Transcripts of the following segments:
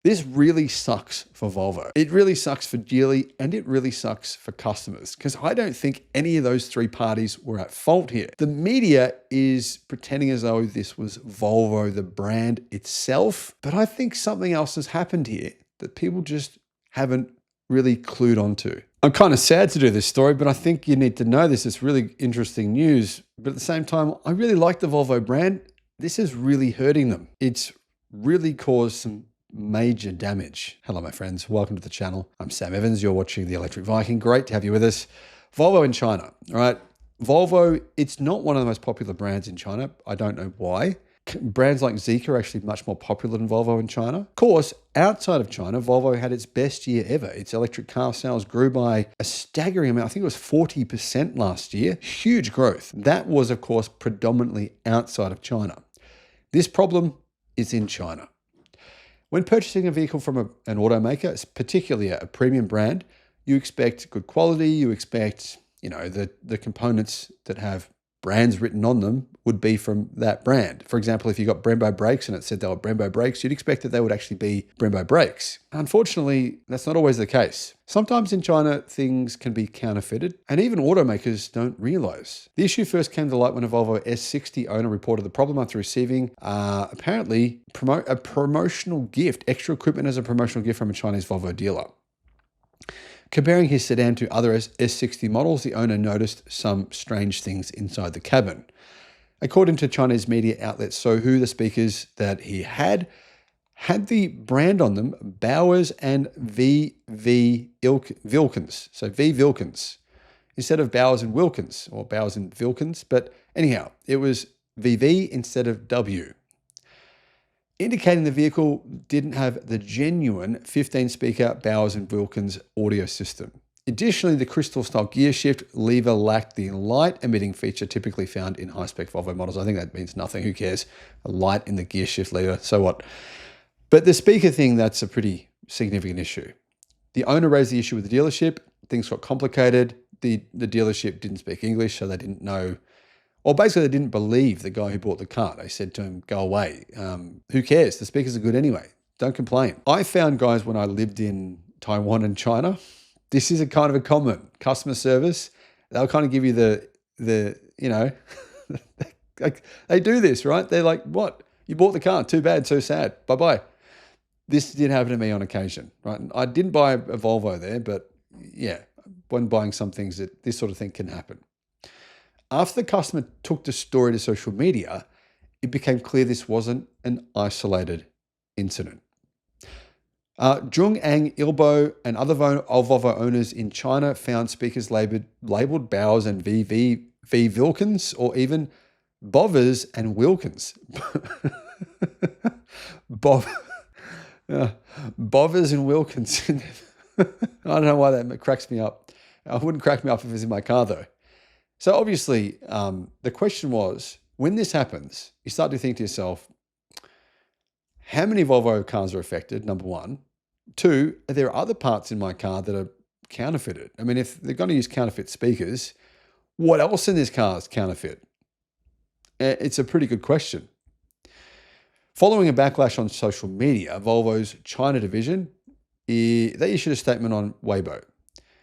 This really sucks for Volvo. It really sucks for Geely, and it really sucks for customers, because I don't think any of those three parties were at fault here. The media is pretending as though this was Volvo, the brand itself, but I think something else has happened here that people just haven't really clued onto. I'm kind of sad to do this story, but I think you need to know this. It's really interesting news, but at the same time, I really like the Volvo brand. This is really hurting them. It's really caused some major damage. Hello, my friends. Welcome to the channel. I'm Sam Evans. You're watching The Electric Viking. Great to have you with us. Volvo in China, all right? Volvo, it's not one of the most popular brands in China. I don't know why. Brands like Zeekr are actually much more popular than Volvo in China. Of course, outside of China, Volvo had its best year ever. Its electric car sales grew by a staggering amount. I think it was 40% last year. Huge growth. That was, of course, predominantly outside of China. This problem is in China. When purchasing a vehicle from an automaker, particularly a premium brand, you expect good quality. You expect, the components that have brands written on them would be from that brand. For example, if you got Brembo brakes and it said they were Brembo brakes, you'd expect that they would actually be Brembo brakes. Unfortunately, that's not always the case. Sometimes in China, things can be counterfeited, and even automakers don't realize. The issue first came to light when a Volvo S60 owner reported the problem after receiving apparently a promotional gift, extra equipment as a promotional gift from a Chinese Volvo dealer. Comparing his sedan to other S60 models, the owner noticed some strange things inside the cabin. According to Chinese media outlet Sohu, the speakers that he had the brand on them, Bowers and V. Wilkins. So V. Wilkins, instead of Bowers and Wilkins, or Bowers and Wilkins. But anyhow, it was VV instead of W, indicating the vehicle didn't have the genuine 15-speaker Bowers & Wilkins audio system. Additionally, the crystal-style gear shift lever lacked the light-emitting feature typically found in high-spec Volvo models. I think that means nothing. Who cares? A light in the gear shift lever, so what? But the speaker thing, that's a pretty significant issue. The owner raised the issue with the dealership. Things got complicated. The dealership didn't speak English, so they didn't know. Or basically, they didn't believe the guy who bought the car. They said to him, go away. Who cares? The speakers are good anyway. Don't complain. I found, guys, when I lived in Taiwan and China, this is a kind of a common customer service. They'll kind of give you like, they do this, right? They're like, what? You bought the car. Too bad. So sad. Bye-bye. This did happen to me on occasion, right? I didn't buy a Volvo there, but yeah, when buying some things, this sort of thing can happen. After the customer took the story to social media, it became clear this wasn't an isolated incident. Zhong'an Ilbo and other Volvo owners in China found speakers labeled Bowers and V. Wilkins, or even Bovers and Wilkins. Bovers and Wilkins. I don't know why that cracks me up. It wouldn't crack me up if it was in my car, though. So obviously, the question was, when this happens, you start to think to yourself, how many Volvo cars are affected, number one? Two, are there other parts in my car that are counterfeited? I mean, if they're going to use counterfeit speakers, what else in this car is counterfeit? It's a pretty good question. Following a backlash on social media, Volvo's China division, they issued a statement on Weibo.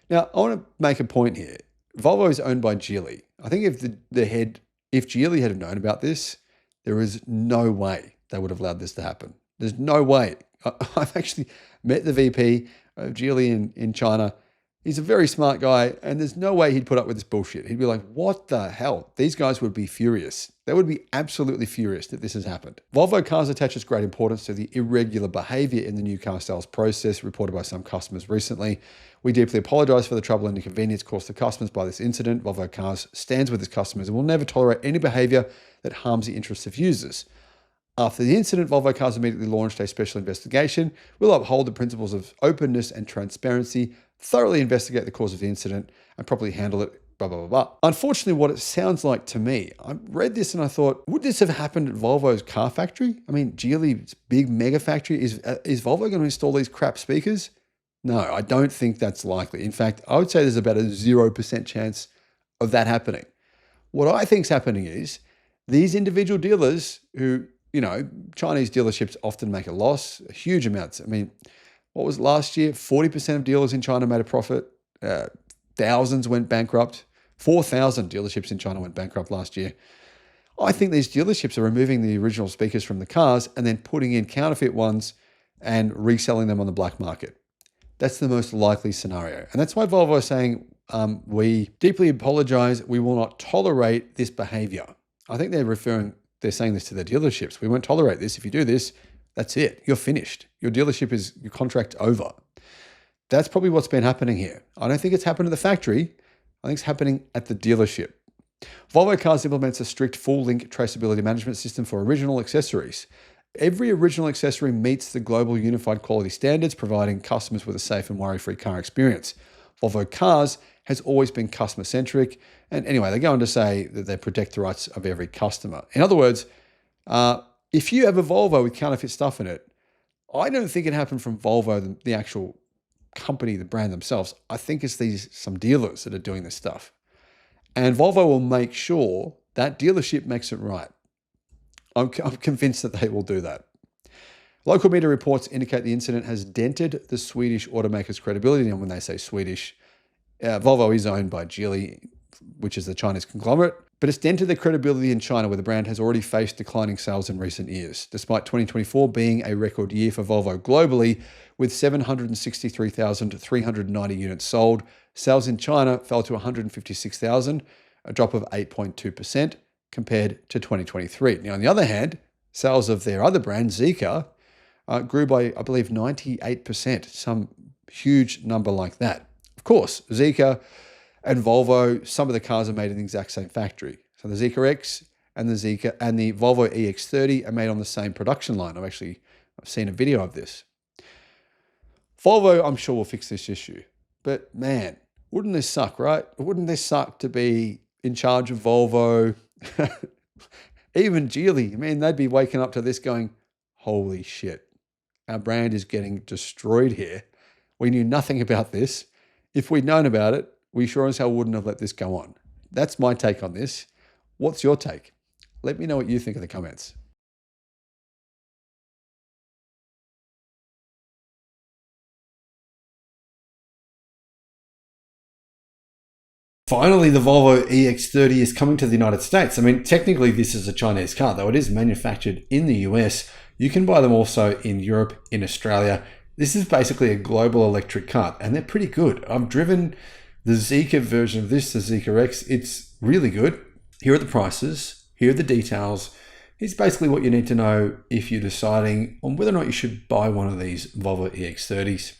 Now, I want to make a point here. Volvo is owned by Geely. I think if Geely had known about this, there is no way they would have allowed this to happen. There's no way. I've actually met the VP of Geely in China. He's a very smart guy, and there's no way he'd put up with this bullshit. He'd be like, what the hell? These guys would be furious. They would be absolutely furious that this has happened. Volvo Cars attaches great importance to the irregular behavior in the new car sales process, reported by some customers recently. We deeply apologize for the trouble and inconvenience caused to customers by this incident. Volvo Cars stands with its customers and will never tolerate any behavior that harms the interests of users. After the incident, Volvo Cars immediately launched a special investigation. We'll uphold the principles of openness and transparency, thoroughly investigate the cause of the incident, and properly handle it, blah, blah, blah, blah. Unfortunately, what it sounds like to me, I read this and I thought, would this have happened at Volvo's car factory? I mean, Geely's big mega factory, is Volvo going to install these crap speakers? No, I don't think that's likely. In fact, I would say there's about a 0% chance of that happening. What I think is happening is these individual dealers who, Chinese dealerships often make a loss, huge amounts. I mean, what was last year? 40% of dealers in China made a profit. Thousands went bankrupt. 4,000 dealerships in China went bankrupt last year. I think these dealerships are removing the original speakers from the cars and then putting in counterfeit ones and reselling them on the black market. That's the most likely scenario. And that's why Volvo is saying, we deeply apologize. We will not tolerate this behavior. I think they're saying this to their dealerships. We won't tolerate this. If you do this, that's it. You're finished. Your contract over. That's probably what's been happening here. I don't think it's happened to the factory. I think it's happening at the dealership. Volvo Cars implements a strict full link traceability management system for original accessories. Every original accessory meets the global unified quality standards, providing customers with a safe and worry-free car experience. Volvo Cars has always been customer-centric. And anyway, they go on to say that they protect the rights of every customer. In other words, if you have a Volvo with counterfeit stuff in it, I don't think it happened from Volvo, the actual company, the brand themselves. I think it's some dealers that are doing this stuff. And Volvo will make sure that dealership makes it right. I'm convinced that they will do that. Local media reports indicate the incident has dented the Swedish automaker's credibility. And when they say Swedish, Volvo is owned by Geely, which is the Chinese conglomerate, but it's dented the credibility in China, where the brand has already faced declining sales in recent years. Despite 2024 being a record year for Volvo globally, with 763,390 units sold, sales in China fell to 156,000, a drop of 8.2% compared to 2023. Now, on the other hand, sales of their other brand, Zeekr, grew by, I believe, 98%, some huge number like that. Of course, Zeekr and Volvo, some of the cars are made in the exact same factory. So the Zeekr X and the Volvo EX30 are made on the same production line. I've seen a video of this. Volvo, I'm sure, will fix this issue. But man, wouldn't this suck, right? Wouldn't this suck to be in charge of Volvo? Even Geely, man, they'd be waking up to this going, holy shit, our brand is getting destroyed here. We knew nothing about this. If we'd known about it, we sure as hell wouldn't have let this go on. That's my take on this. What's your take? Let me know what you think in the comments. Finally, the Volvo EX30 is coming to the United States. I mean, technically this is a Chinese car, though it is manufactured in the US. You can buy them also in Europe, in Australia. This is basically a global electric car, and they're pretty good. I've driven the Zeekr version of this, the Zeekr X. It's really good. Here are the prices. Here are the details. It's basically what you need to know if you're deciding on whether or not you should buy one of these Volvo EX30s.